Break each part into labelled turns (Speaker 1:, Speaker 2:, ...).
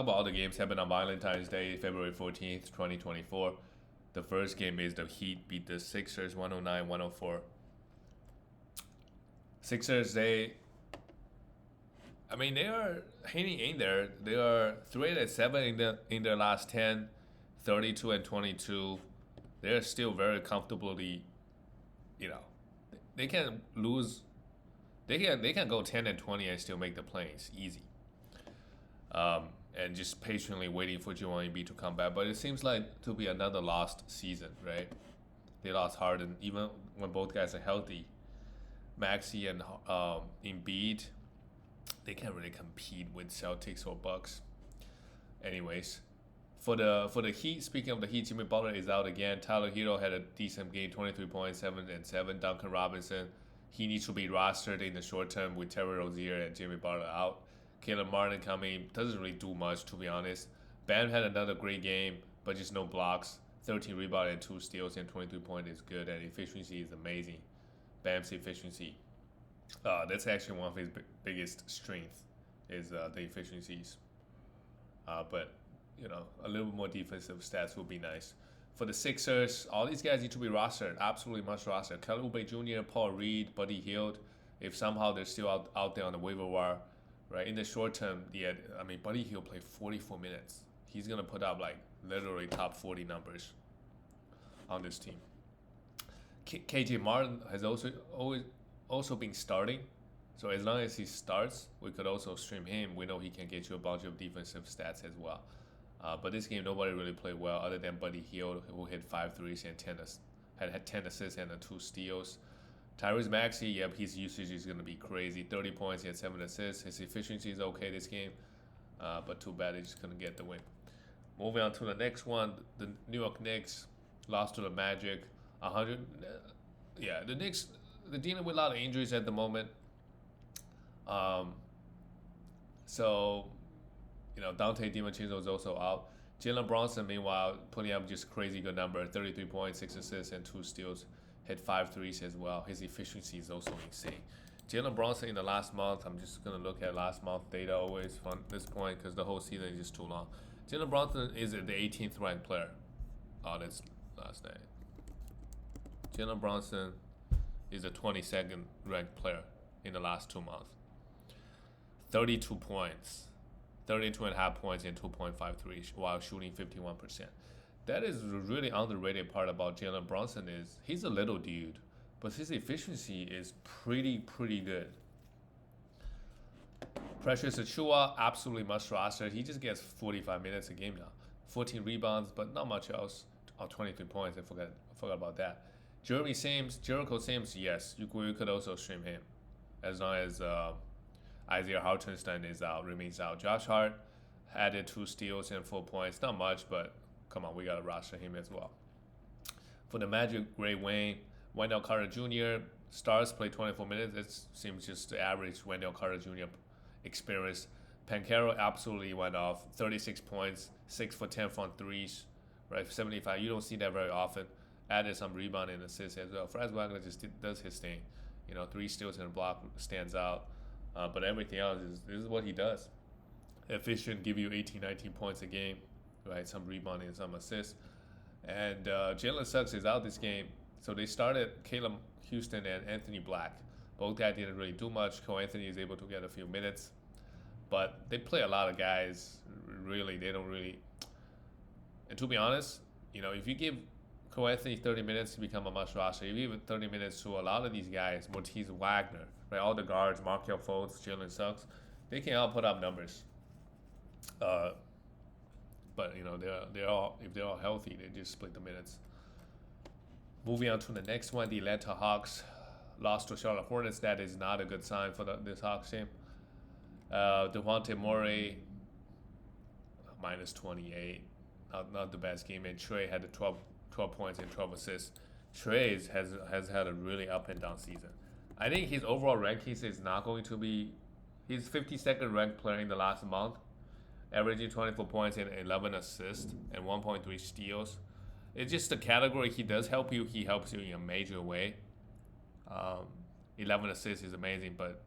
Speaker 1: About all the games happened on Valentine's Day, February 14th, 2024. The first game is the Heat beat the Sixers 109-104. Sixers, they are hanging in there. They are 3-7 in their last 10, 32 and 22. They're still very comfortably, you know, they can lose. They can go 10 and 20 and still make the plays easy. And just patiently waiting for Joel Embiid to come back. But it seems like to be another lost season, right? They lost Harden even when both guys are healthy. Maxey and Embiid, they can't really compete with Celtics or Bucks. Anyways, for the Heat, speaking of the Heat, Jimmy Butler is out again. Tyler Hero had a decent game, 23 points, 7 and 7. Duncan Robinson, he needs to be rostered in the short term with Terry Rozier and Jimmy Butler out. Caleb Martin coming, doesn't really do much to be honest. Bam had another great game, but just no blocks. 13 rebounds and 2 steals and 23 points is good, and efficiency is amazing. Bam's efficiency. That's actually one of his biggest strengths is the efficiencies. But a little bit more defensive stats would be nice. For the Sixers, all these guys need to be rostered. Absolutely must roster. Kelly Oubre Jr., Paul Reed, Buddy Hield. If somehow they're still out there on the waiver wire, right? In the short term, Buddy Hield played 44 minutes. He's gonna put up like literally top 40 numbers on this team. KJ Martin has also been starting. So as long as he starts, we could also stream him. We know he can get you a bunch of defensive stats as well. But this game, nobody really played well other than Buddy Hield, who hit 5 threes and had 10 assists and 2 steals. Tyrese Maxey, yep, his usage is going to be crazy. 30 points, he had 7 assists. His efficiency is okay this game, but too bad he's just going to get the win. Moving on to the next one, the New York Knicks lost to the Magic. 100. The Knicks, they're dealing with a lot of injuries at the moment. Dante DiVincenzo is also out. Jalen Brunson, meanwhile, putting up just crazy good number, 33 points, 6 assists, and 2 steals. Hit 5 threes as well. His efficiency is also insane. Jalen Brunson in the last month, I'm just going to look at last month data always from this point because the whole season is just too long. Jalen Brunson is the 18th ranked player. Oh, that's last night. Jalen Brunson is the 22nd ranked player in the last 2 months. 32 points, 32.5 points, and 2.53 while shooting 51%. That is the really underrated part about Jalen Brunson is he's a little dude, but his efficiency is pretty good. Precious Achiuwa, absolutely must roster. He just gets 45 minutes a game now. 14 rebounds, but not much else. 23 points, I forgot about that. Jericho Sims, yes, you could also stream him. As long as Isaiah Hartenstein remains out. Josh Hart added 2 steals and 4 points. Not much, but come on, we gotta roster him as well. For the Magic, Ray Wayne, Wendell Carter Jr. Stars play 24 minutes. It seems just the average Wendell Carter Jr. experience. Pancaro absolutely went off. 36 points, 6 for 10 from threes, right? 75. You don't see that very often. Added some rebound and assists as well. Franz Wagner just does his thing. 3 steals and a block stands out. But everything else this is what he does. Efficient, give you 18, 19 points a game, right? Some rebounding and some assists. And Jalen Suggs is out this game. So they started Caleb Houston and Anthony Black. Both guys didn't really do much. Cole Anthony is able to get a few minutes. But they play a lot of guys. Really, they don't really. And to be honest, if you give Cole Anthony 30 minutes to become a must roster, if you give 30 minutes to a lot of these guys, Matisse Wagner, right, all the guards, Markelle Fultz, Jalen Suggs, they can all put up numbers. But they're all if they're all healthy, they just split the minutes. Moving on to the next one, the Atlanta Hawks lost to Charlotte Hornets. That is not a good sign for this Hawks team. Dejounte Murray minus 28, not the best game. And Trey had the 12 points and 12 assists. Trey has had a really up and down season. I think his overall rankings is not going to be. He's 52nd ranked player in the last month, averaging 24 points and 11 assists and 1.3 steals. It's just the category he does help you. He helps you in a major way. 11 assists is amazing, but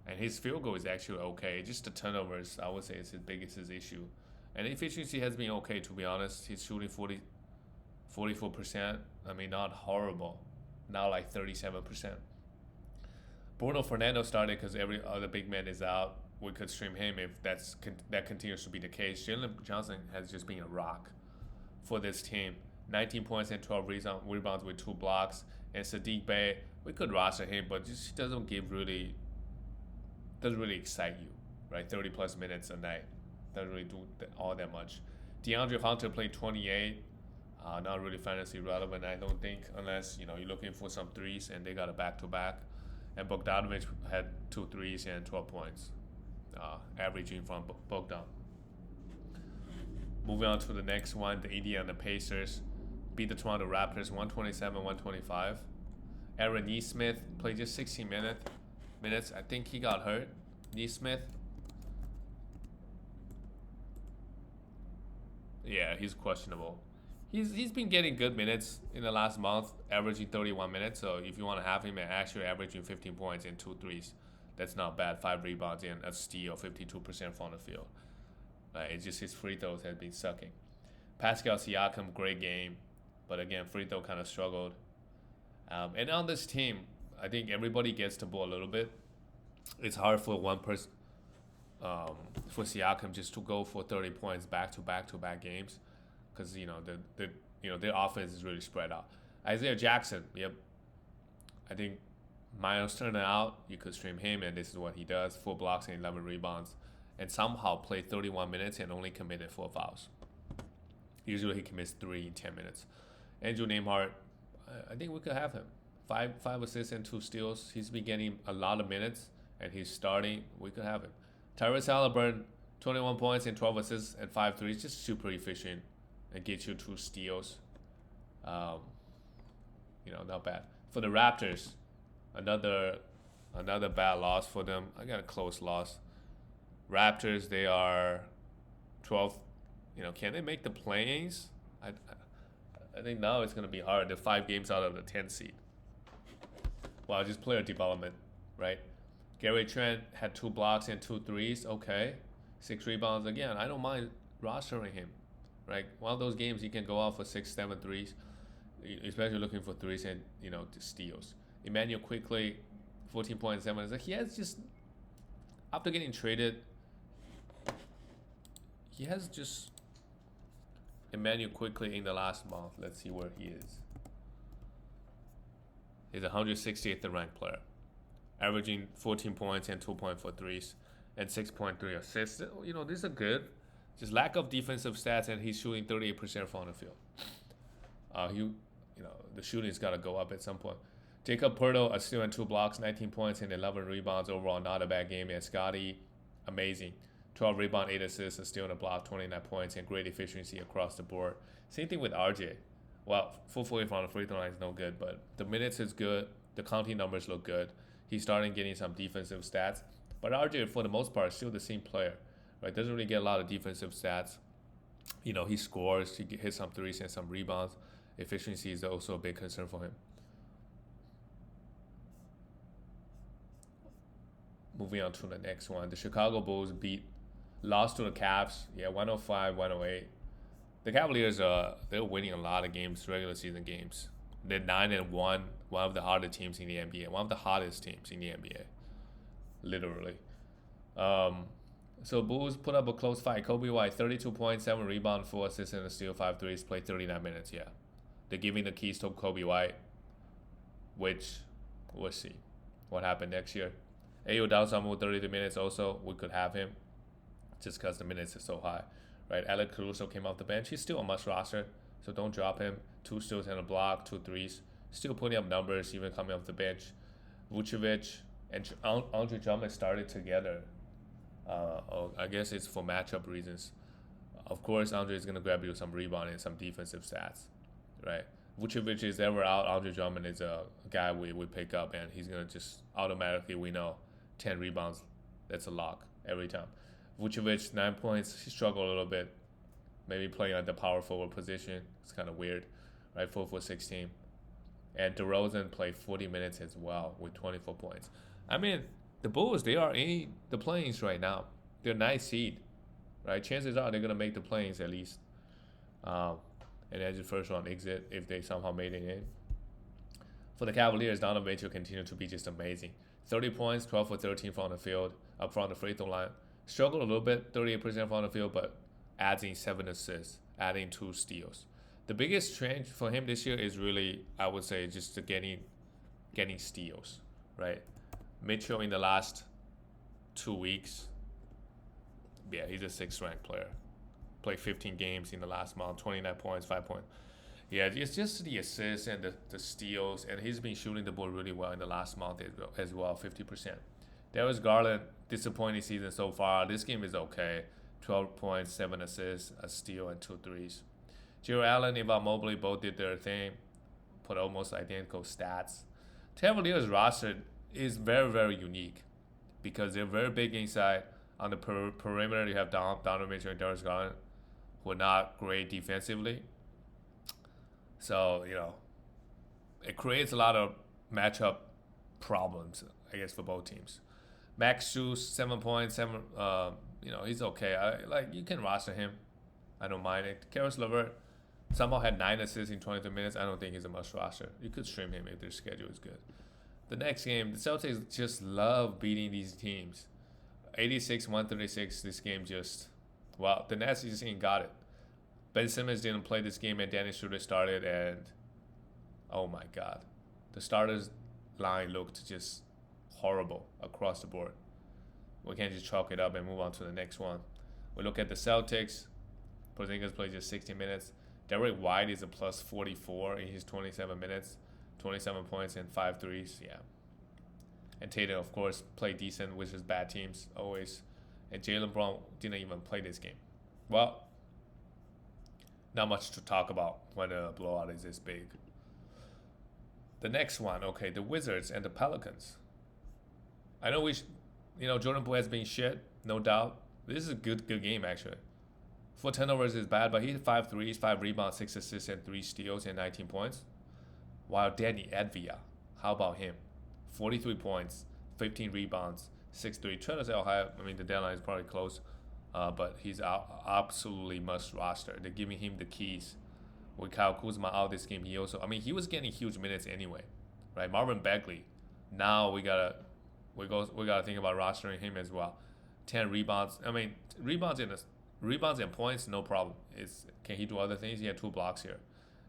Speaker 1: And his field goal is actually okay. Just the turnovers, I would say, is his biggest issue. And efficiency has been okay, to be honest. He's shooting 44%. I mean, not horrible. Now like 37%. Bruno Fernando started because every other big man is out. We could stream him if that continues to be the case. Jalen Johnson has just been a rock for this team. 19 points and 12 rebounds with 2 blocks. And Sadiq Bey, we could roster him, but just doesn't really excite you, right? 30 plus minutes a night doesn't really do all that much. DeAndre Hunter played 28. Not really fantasy relevant, I don't think, unless you're looking for some threes, and they got a back-to-back. And Bogdanovic had 2 threes and 12 points, averaging from Bogdan. Moving on to the next one, the Indiana Pacers beat the Toronto Raptors 127-125. Aaron Nesmith played just 16 minutes. I think he got hurt. Nesmith. Yeah, he's questionable. He's been getting good minutes in the last month, averaging 31 minutes. So if you want to have him and actually averaging 15 points and 2 threes, that's not bad. 5 rebounds and a steal, 52% from the field. It's just his free throws have been sucking. Pascal Siakam, great game, but again, free throw kind of struggled. And on this team, I think everybody gets the ball a little bit. It's hard for one person, for Siakam, just to go for 30 points back to back games, because their offense is really spread out. Isaiah Jackson, yep. I think Miles Turner out, you could stream him, and this is what he does: 4 blocks and 11 rebounds, and somehow played 31 minutes and only committed 4 fouls. Usually he commits 3 in 10 minutes. Andrew Nembhard, I think we could have him. 5 assists and 2 steals. He's been getting a lot of minutes, and he's starting. We could have him. Tyrese Halliburton, 21 points and 12 assists and 5 threes. Just super efficient and gets you 2 steals. Not bad. For the Raptors, another bad loss for them. I got a close loss. Raptors, they are 12th. Can they make the play-ins? I think now it's going to be hard. They're 5 games out of the 10th seed. Well, just player development, right? Gary Trent had 2 blocks and 2 threes. Okay. 6 rebounds. Again, I don't mind rostering him, right? One of those games he can go out for 6, 7 threes, especially looking for threes and, steals. Emmanuel Quickly, 14.7. He has just, after getting traded, he has just Emmanuel Quickly in the last month. Let's see where he is. He's 168th ranked player, averaging 14 points and 2.4 threes and 6.3 assists. These are good. Just lack of defensive stats, and he's shooting 38% from the field. The shooting's got to go up at some point. Jacob Poeltl, a steal and 2 blocks, 19 points and 11 rebounds overall. Not a bad game. And Scotty, amazing. 12 rebounds, 8 assists, a steal and a block, 29 points, and great efficiency across the board. Same thing with RJ. Well, 440 from the free throw line is no good, but the minutes is good. The counting numbers look good. He's starting getting some defensive stats. But RJ, for the most part, is still the same player, right? Doesn't really get a lot of defensive stats. He scores, he hits some threes and some rebounds. Efficiency is also a big concern for him. Moving on to the next one. The Chicago Bulls lost to the Cavs. 105-108. The Cavaliers they're winning a lot of games, regular season games. They're 9-1, one of the hardest teams in the NBA, one of the hottest teams in the NBA, literally. So Bulls put up a close fight. Kobe White, 32 points, 7 rebounds, 4 assists, and a steal, 5 threes. Played 39 minutes. Yeah, they're giving the keys to Kobe White, which we'll see what happened next year. Ayo Dosunmu, 32 minutes. Also, we could have him, just because the minutes is so high. Right, Alec Caruso came off the bench. He's still a must roster, so don't drop him. 2 steals and a block, 2 threes. Still putting up numbers, even coming off the bench. Vucevic and Andre Drummond started together. I guess it's for matchup reasons. Of course, Andre is going to grab you some rebound and some defensive stats, right? Vucevic is ever out. Andre Drummond is a guy we pick up, and he's going to just automatically, we know, 10 rebounds. That's a lock every time. Vucevic, 9 points. He struggled a little bit. Maybe playing at the power forward position. It's kind of weird, right? 4 for 16. And DeRozan played 40 minutes as well with 24 points. I mean, The Bulls, they are in the play-ins right now. They're ninth seed, right? Chances are they're gonna make the play-ins at least, um, and as the first round exit if they somehow made it in. For the Cavaliers, Donovan Mitchell continued to be just amazing. 30 points, 12 for 13 from the field, up front the free throw line. Struggled a little bit, 38% from the field, but adding 7 assists, adding 2 steals. The biggest change for him this year is really, I would say, just getting steals, right? Mitchell in the last 2 weeks, yeah, he's a 6th ranked player. Played 15 games in the last month, 29 points, 5 points. Yeah, it's just the assists and the steals, and he's been shooting the ball really well in the last month as well, 50%. Darius Garland, disappointing season so far. This game is okay. 12 points, 7 assists, a steal, and 2 threes. Jarrett Allen and Evan Mobley both did their thing, put almost identical stats. Cavaliers roster is very, very unique because they're very big inside. On the perimeter, you have Donovan Mitchell and Darius Garland, who are not great defensively. So, it creates a lot of matchup problems, I guess, for both teams. Max Strus, 7 points, he's okay. You can roster him. I don't mind it. Karis LeVert somehow had 9 assists in 23 minutes. I don't think he's a must roster. You could stream him if their schedule is good. The next game, the Celtics just love beating these teams. 86-136, this game the Nets just ain't got it. Ben Simmons didn't play this game and Dennis Schroeder started, and oh my God. The starters line looked just horrible across the board. We can't just chalk it up and move on to the next one. We look at the Celtics. Porzingis played just 60 minutes. Derek White is a plus 44 in his 27 minutes. 27 points and 5 threes. Yeah. And Tatum, of course, played decent with his bad teams always. And Jaylen Brown didn't even play this game. Well, not much to talk about when a blowout is this big. The next one, okay, the Wizards and the Pelicans. I know Jordan Poole has been shit, no doubt. This is a good game, actually. 4 turnovers is bad, but he had 5 threes, 5 rebounds, 6 assists, and 3 steals, and 19 points. While Danny Advia, how about him? 43 points, 15 rebounds, 6 3. Trying to say how high, the deadline is probably close, but he's absolutely must roster. They're giving him the keys. With Kyle Kuzma out this game, he was getting huge minutes anyway, right? Marvin Bagley, now we gotta think about rostering him as well. 10 rebounds. Rebounds and points, no problem. Can he do other things? He had 2 blocks here,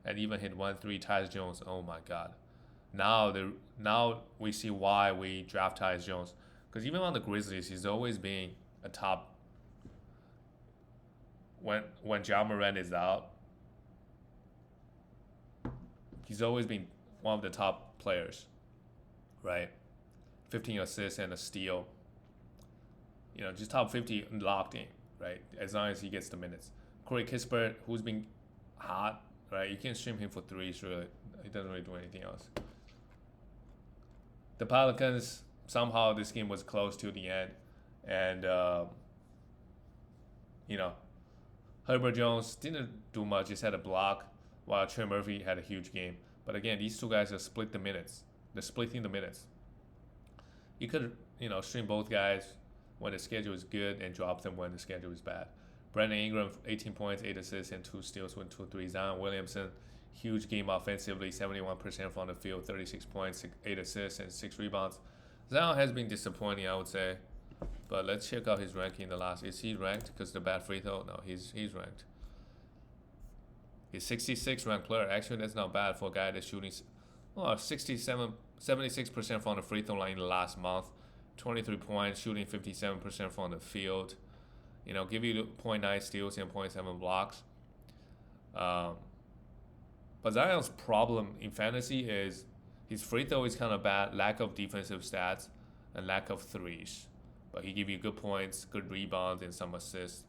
Speaker 1: and even hit 1-3. Tyus Jones, oh my God. Now we see why we draft Tyus Jones, because even on the Grizzlies, he's always being a top. When Ja Morant is out, he's always been one of the top players, right? 15 assists and a steal. Just top 50 locked in, right? As long as he gets the minutes. Corey Kispert, who's been hot, right? You can stream him for threes, really. He doesn't really do anything else. The Pelicans, somehow this game was close to the end. And, Herbert Jones didn't do much, just had a block, while Trey Murphy had a huge game. But again, these 2 guys are split the minutes. They're splitting the minutes. You could, stream both guys when the schedule is good and drop them when the schedule is bad. Brandon Ingram, 18 points, 8 assists, and 2 steals with 2 threes. Zion Williamson, huge game offensively, 71% from the field, 36 points, 8 assists, and 6 rebounds. Zion has been disappointing, I would say. But let's check out his ranking in the last. Is he ranked because the bad free throw? No, he's ranked. He's 66 ranked player. Actually, that's not bad for a guy that's shooting 76% from the free throw line in the last month. 23 points, shooting 57% from the field. Give you 0.9 steals and 0.7 blocks. But Zion's problem in fantasy is his free throw is kind of bad, lack of defensive stats, and lack of threes. But he give you good points, good rebounds, and some assists.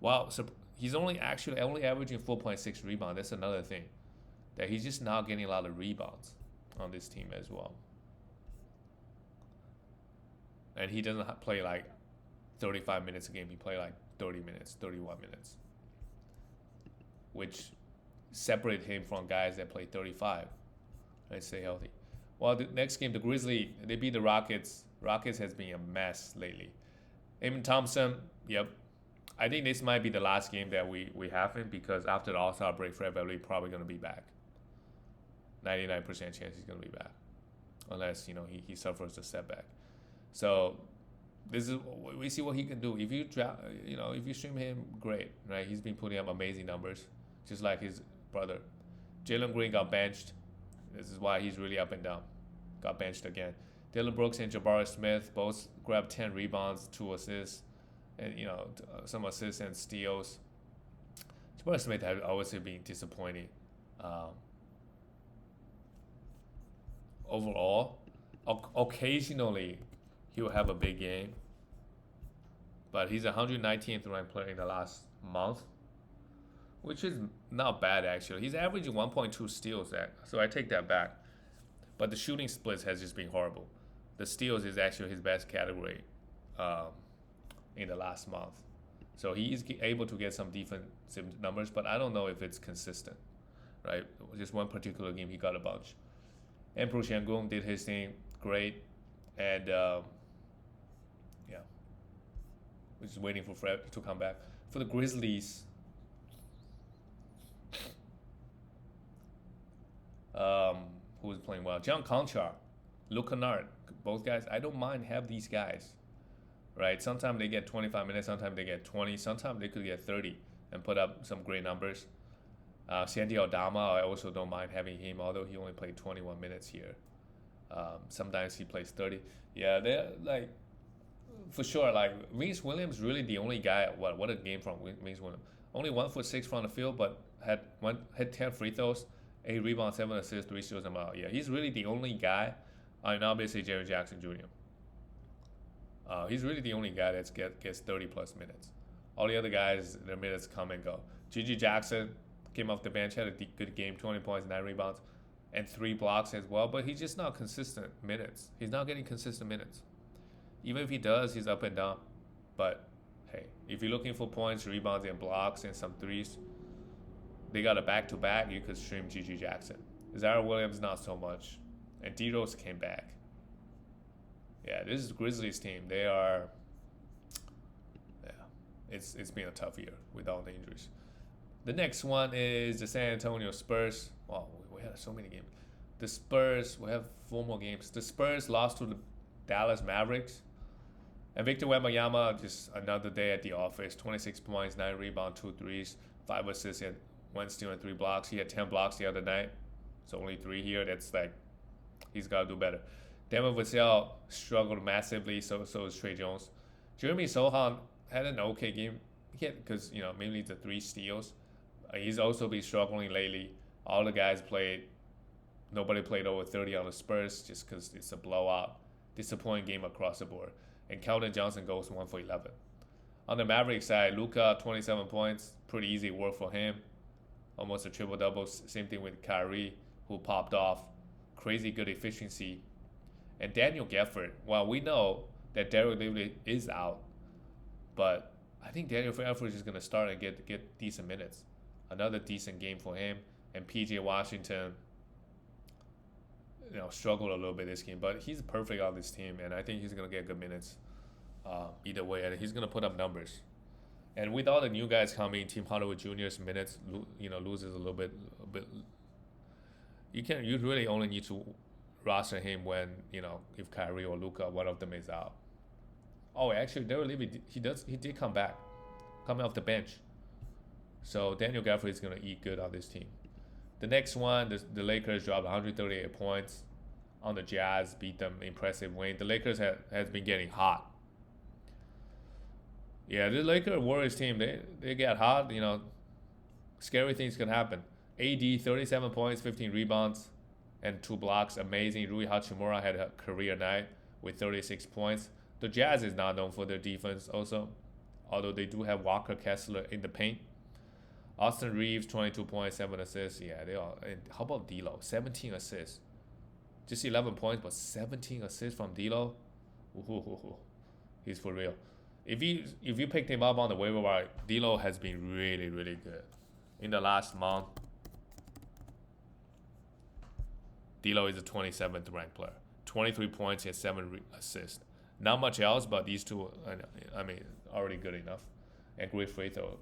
Speaker 1: Wow, so he's only averaging 4.6 rebounds. That's another thing, that he's just not getting a lot of rebounds on this team as well. And he doesn't play 35 minutes a game. He play 30 minutes, 31 minutes, which separate him from guys that play 35. Let's stay healthy. Well, the next game, the Grizzlies, they beat the Rockets Rockets has been a mess lately. Amen Thompson, yep. I think this might be the last game that we have him because after the All-Star break, Fred VanVleet probably going to be back. 99% chance he's going to be back. Unless, he suffers a setback. So this is we see what he can do. If you stream him, great, right? He's been putting up amazing numbers, just like his brother. Jalen Green got benched. This is why he's really up and down. Got benched again. Dylan Brooks and Jabari Smith both grabbed 10 rebounds, 2 assists, and some assists and steals. Jabari Smith has always been disappointing. Overall, occasionally he'll have a big game, but he's 119th ranked player in the last month, which is not bad actually. He's averaging 1.2 steals, so I take that back. But the shooting splits has just been horrible. The steals is actually his best category in the last month. So he is able to get some defensive numbers, but I don't know if it's consistent, right? Just one particular game he got a bunch. And Pro Shangung did his thing, great. And we're just waiting for Fred to come back. For the Grizzlies, who's playing well? John Conchar, Luke Kennard, both guys. I don't mind have these guys, right? Sometimes they get 25 minutes, sometimes they get 20, sometimes they could get 30 and put up some great numbers. Sandy Aldama, I also don't mind having him, although he only played 21 minutes here. Sometimes he plays 30. Yeah, they're like, for sure, like Vince Williams really the only guy. What a game from Vince Williams. Only 1'6" from the field, but had 10 free throws, 8 rebounds, 7 assists, 3 steals, and out. Yeah, he's really the only guy. And obviously Jerry Jackson Jr. He's really the only guy that gets 30 plus minutes. All the other guys, their minutes come and go. Gigi Jackson came off the bench, had a good game, 20 points, 9 rebounds, and 3 blocks as well. But he's just not consistent minutes. He's not getting consistent minutes. Even if he does, he's up and down. But hey, if you're looking for points, rebounds, and blocks, and some threes, they got a back-to-back. You could stream Gigi Jackson. Zaire Williams, not so much. And D-Rose came back. Yeah, this is Grizzlies team. They are. Yeah, it's been a tough year with all the injuries. The next one is the San Antonio Spurs. Wow, we had so many games. The Spurs, we have 4 more games. The Spurs lost to the Dallas Mavericks. And Victor Wembanyama, just another day at the office. 26 points, 9 rebounds, 2 threes, 5 assists, and 1 steal and 3 blocks. He had 10 blocks the other night. So only 3 here. That's like, he's got to do better. Devin Vassell struggled massively, so is Trey Jones. Jeremy Sohan had an okay game because, mainly the 3 steals. He's also been struggling lately. All the guys played. Nobody played over 30 on the Spurs just because it's a blowout. Disappointing game across the board. And Keldon Johnson goes 1 for 11. On the Maverick side, Luka, 27 points. Pretty easy work for him. Almost a triple-double. Same thing with Kyrie, who popped off. Crazy good efficiency. And Daniel Gafford, well, we know that Derek Lively is out. But I think Daniel Gafford is going to start and get decent minutes. Another decent game for him. And PJ Washington, struggled a little bit this game. But he's perfect on this team. And I think he's going to get good minutes either way. And he's going to put up numbers. And with all the new guys coming, Tim Hardaway Jr.'s minutes, loses a little bit. You really only need to roster him when, if Kyrie or Luka, one of them is out. Oh, actually, Derek Lively, he did come back, coming off the bench. So Daniel Gafford is going to eat good on this team. The next one, the Lakers dropped 138 points on the Jazz, beat them, impressive win. The Lakers has been getting hot. Yeah, the Lakers Warriors team, they get hot, scary things can happen. AD, 37 points, 15 rebounds, and 2 blocks. Amazing. Rui Hachimura had a career night with 36 points. The Jazz is not known for their defense also, although they do have Walker Kessler in the paint. Austin Reeves, 22 points, 7 assists. Yeah, they are. And how about D'Lo? 17 assists. Just 11 points, but 17 assists from D'Lo. He's for real. If you picked him up on the waiver wire, D'Lo has been really, really good. In the last month, D'Lo is a 27th ranked player. 23 points, he has 7 assists. Not much else, but these two, I mean, already good enough. And great free throw,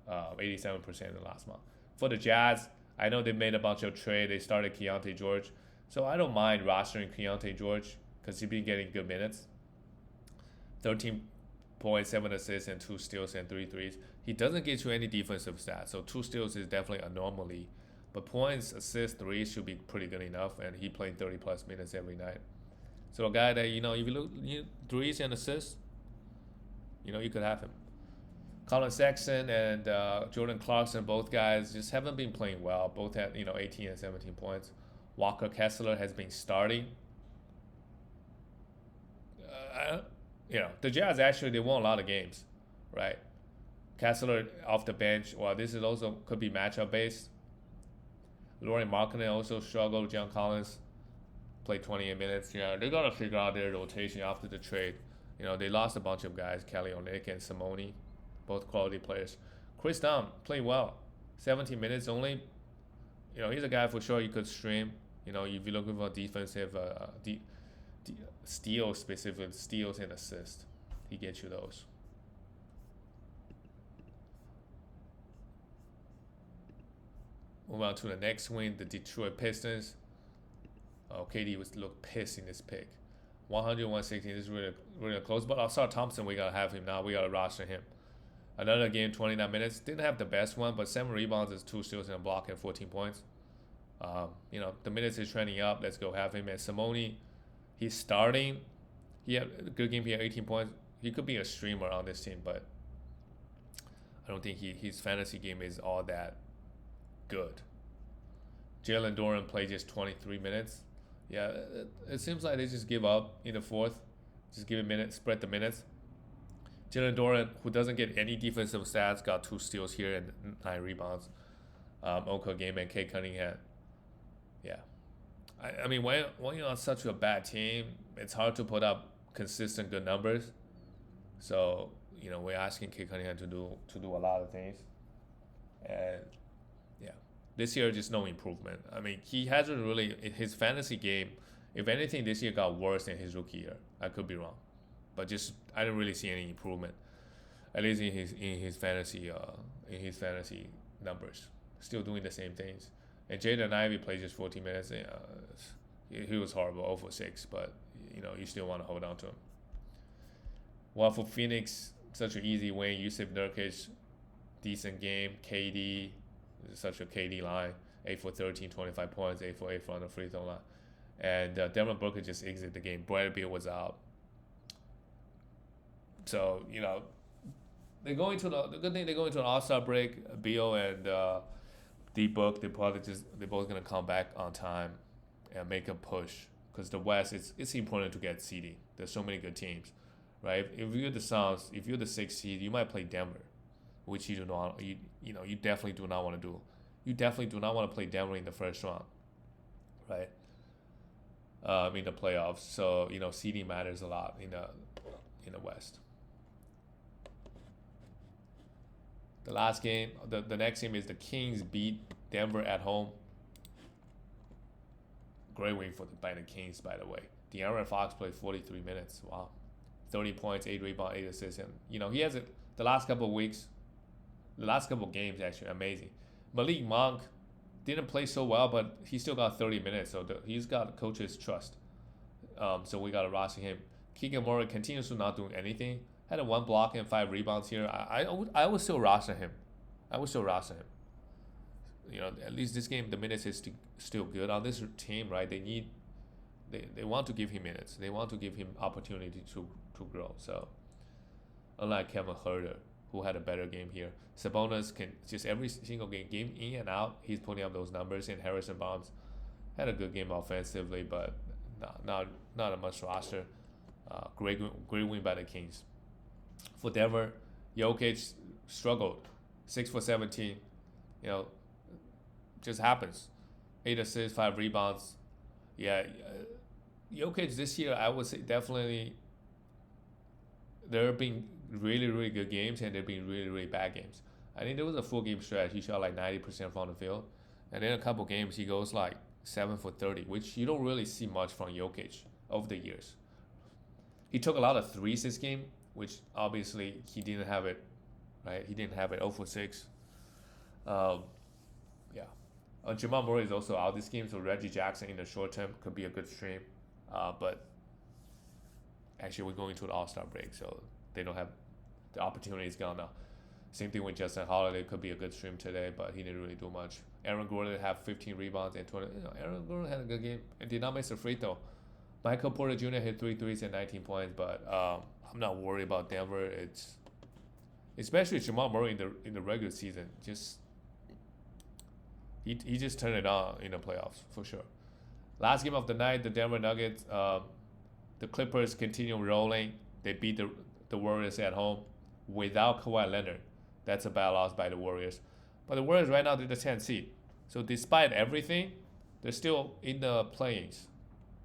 Speaker 1: 87% in the last month. For the Jazz, I know they made a bunch of trade. They started Keontae George, so I don't mind rostering Keontae George because he's been getting good minutes. 13 points, 7 assists, and 2 steals and 3 threes. He doesn't get you any defensive stats, so 2 steals is definitely a anomaly. But points, assists, threes should be pretty good enough, and he played 30 plus minutes every night. So a guy that, if you look threes and assists, you could have him. Colin Sexton and Jordan Clarkson, both guys just haven't been playing well. Both had 18 and 17 points. Walker Kessler has been starting. The Jazz actually, they won a lot of games, right? Kessler off the bench. Well, this is also could be matchup based. Laurie Markkinen also struggled. John Collins played 28 minutes. Yeah, they gotta figure out their rotation after the trade. They lost a bunch of guys, Kelly Olynyk and Simone, both quality players. Chris Dunn played well, 17 minutes only. He's a guy for sure you could stream. If you're looking for defensive steals, specifically steals and assists, he gets you those. Move on to the next win, the Detroit Pistons. KD look pissed in this pick. 100-116. This is really, really close. But Ausar Thompson, we gotta have him now. We gotta roster him. Another game, 29 minutes. Didn't have the best one, but 7 rebounds, 2 steals and a block, and 14 points. The minutes is trending up. Let's go have him. And Simone, he's starting. He had a good game. He had 18 points. He could be a streamer on this team, but I don't think his fantasy game is all that good. Jalen Duren played just 23 minutes. Yeah, it seems like they just give up in the fourth. Just give a minute, spread the minutes. Jalen Duren, who doesn't get any defensive stats, got 2 steals here and 9 rebounds. Oka game and Kate Cunningham. Yeah. I mean, when you're on such a bad team, it's hard to put up consistent good numbers. So, we're asking Kate Cunningham to do a lot of things. And yeah, this year just no improvement. I mean, he hasn't really, his fantasy game, if anything, this year got worse than his rookie year. I could be wrong, but I didn't really see any improvement, at least in his fantasy numbers. Still doing the same things. And Jaden Ivey played just 14 minutes. He was horrible, 0 for 6, but you still want to hold on to him. Well, for Phoenix, such an easy win. Yusuf Nurkic, decent game. KD, such a KD line, 8 for 13, 25 points, 8 for 8 from the free throw line. And Devin Booker just exited the game. Bradley Beal was out. So, they're going to the good thing they're going to an All-Star break. Beal and D-Book, they're both going to come back on time and make a push. Because the West, it's important to get seeding. There's so many good teams, right? If you're the Suns, if you're the 6th seed, you might play Denver, which you do not. You definitely do not want to do. You definitely do not want to play Denver in the first round, right? In the playoffs. So seeding matters a lot in the West. The last game, the next game is the Kings beat Denver at home. Great win by the Kings, by the way. De'Aaron Fox played 43 minutes. Wow. 30 points, 8 rebounds, 8 assists. And, he has it the last couple of weeks, the last couple of games, actually, amazing. Malik Monk didn't play so well, but he still got 30 minutes. So he's got coach's trust. So we got to roster him. Keegan Murray continues to not doing anything. Had a 1 block and 5 rebounds here. I would still roster him. At least this game, the minutes is still good on this team, right? They want to give him minutes. They want to give him opportunity to grow. So, unlike Kevin Huerter, who had a better game here, Sabonis can just every single game in and out, he's putting up those numbers. And Harrison Barnes had a good game offensively, but not a much roster. Great win by the Kings. For Denver, Jokic struggled, 6 for 17. Just happens. 8 assists, 5 rebounds. Yeah, Jokic this year, I would say definitely there have been really, really good games and there have been really, really bad games. I think there was a full game stretch. He shot like 90% from the field. And then a couple games, he goes like 7 for 30, which you don't really see much from Jokic over the years. He took a lot of threes this game, which obviously he didn't have it, right? He didn't have it 0 for 6. Um, yeah. Jamal Murray is also out this game, so Reggie Jackson in the short term could be a good stream. But actually, we're going to the All-Star break, so they don't have the opportunity is gone now. Same thing with Justin Holiday, could be a good stream today, but he didn't really do much. Aaron Gordon had 15 rebounds and 20. Aaron Gordon had a good game and did not miss a free throw. Michael Porter Jr. hit 3 threes and 19 points, but I'm not worried about Denver. It's especially Jamal Murray in the regular season. Just he just turned it on in the playoffs for sure. Last game of the night, the Denver Nuggets, the Clippers continue rolling. They beat the Warriors at home without Kawhi Leonard. That's a bad loss by the Warriors. But the Warriors right now, they're the 10th seed. So despite everything, they're still in the play-ins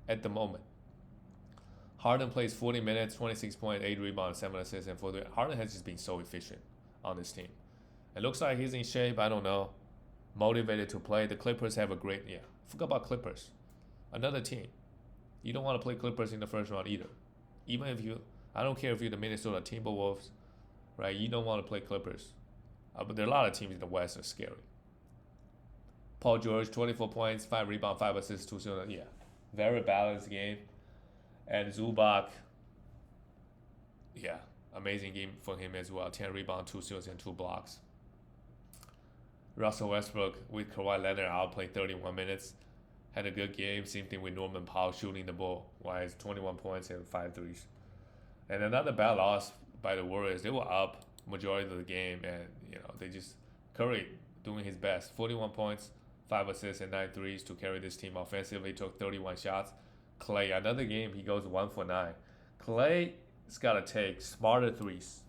Speaker 1: at the moment. Harden plays 40 minutes, 26 points, 8 rebounds, 7 assists, and 4 3. Harden has just been so efficient on this team. It looks like he's in shape. I don't know. Motivated to play. The Clippers have a great, forgot about Clippers. Another team. You don't want to play Clippers in the first round either. Even if I don't care if you're the Minnesota Timberwolves, right? You don't want to play Clippers. But there are a lot of teams in the West that are scary. Paul George, 24 points, 5 rebounds, 5 assists, 2 steals. Yeah, very balanced game. And Zubac, amazing game for him as well. 10 rebounds, 2 steals, and 2 blocks. Russell Westbrook with Kawhi Leonard outplayed 31 minutes. Had a good game. Same thing with Norman Powell shooting the ball. Wise, 21 points and 5 threes. And another bad loss by the Warriors. They were up majority of the game, and they just Curry doing his best. 41 points, 5 assists, and 9 threes to carry this team offensively. Took 31 shots. Clay, another game, he goes 1 for 9. Clay's got to take smarter threes.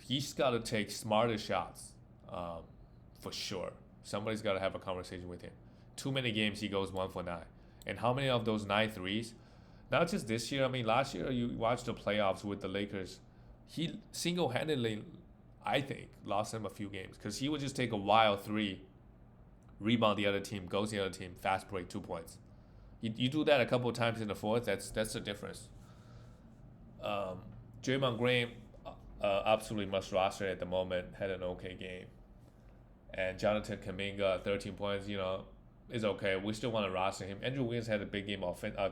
Speaker 1: He's got to take smarter shots, for sure. Somebody's got to have a conversation with him. Too many games he goes 1 for 9. And how many of those 9 threes? Not just this year. I mean, last year you watched the playoffs with the Lakers. He single-handedly, I think, lost them a few games because he would just take a wild 3, rebound the other team, goes the other team, fast break, 2 points. You do that a couple of times in the fourth, that's the difference. Draymond Green, absolutely must roster at the moment, had an okay game. And Jonathan Kuminga, 13 points, is okay. We still want to roster him. Andrew Wiggins had a big game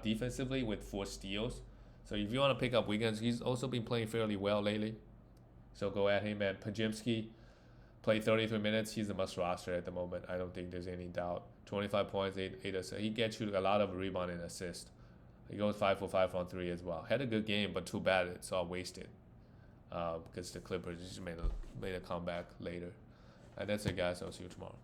Speaker 1: defensively with 4 steals. So if you want to pick up Wiggins, he's also been playing fairly well lately. So go at him. And Pajimski played 33 minutes. He's a must roster at the moment. I don't think there's any doubt. 25 points, 8 assists. He gets you a lot of rebound and assist. He goes 5 for 5 on 3 as well. Had a good game, but too bad it's all wasted. Because the Clippers just made a comeback later. And that's it, guys. I'll see you tomorrow.